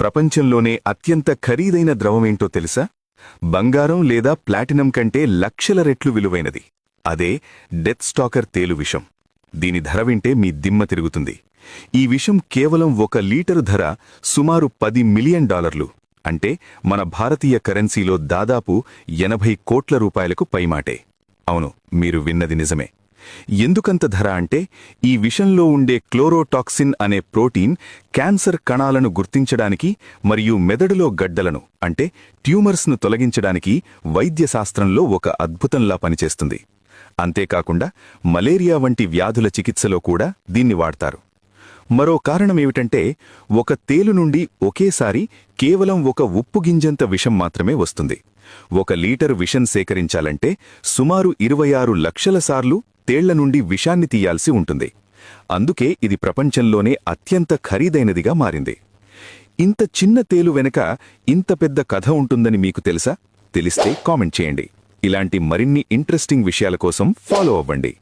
ప్రపంచంలోనే అత్యంత ఖరీదైన ద్రవమేంటో తెలుసా? బంగారం లేదా ప్లాటినం కంటే లక్షల రెట్లు విలువైనది. అదే డెత్ స్టాకర్ తేలు విషం. దీని ధర వింటే మీ దిమ్మ తిరుగుతుంది. ఈ విషం కేవలం 1 లీటరు ధర సుమారు $10 మిలియన్. అంటే మన భారతీయ కరెన్సీలో దాదాపు 80 కోట్ల రూపాయలకు పైమాటే. అవును, మీరు విన్నది నిజమే. ఎందుకంత ధర అంటే ఈ విషంలో ఉండే క్లోరోటాక్సిన్ అనే ప్రోటీన్ క్యాన్సర్ కణాలను గుర్తించడానికి మరియు మెదడులో గడ్డలను అంటే ట్యూమర్స్ను తొలగించడానికి వైద్యశాస్త్రంలో ఒక అద్భుతంలా పనిచేస్తుంది. అంతేకాకుండా మలేరియా వంటి వ్యాధుల చికిత్సలో కూడా దీన్ని వాడతారు. మరో కారణమేమిటంటే ఒక తేలు నుండి ఒకేసారి కేవలం 1 ఉప్పు గింజంత విషం మాత్రమే వస్తుంది. 1 లీటరు విషం సేకరించాలంటే సుమారు 26 లక్షల సార్లు తేళ్ల నుండి విషాన్ని తీయాల్సి ఉంటుంది. అందుకే ఇది ప్రపంచంలోనే అత్యంత ఖరీదైనదిగా మారింది. ఇంత చిన్న తేలు వెనుక ఇంత పెద్ద కథ ఉంటుందని మీకు తెలుసా? తెలిస్తే కామెంట్ చేయండి. ఇలాంటి మరిన్ని ఇంట్రెస్టింగ్ విషయాల కోసం ఫాలో అవ్వండి.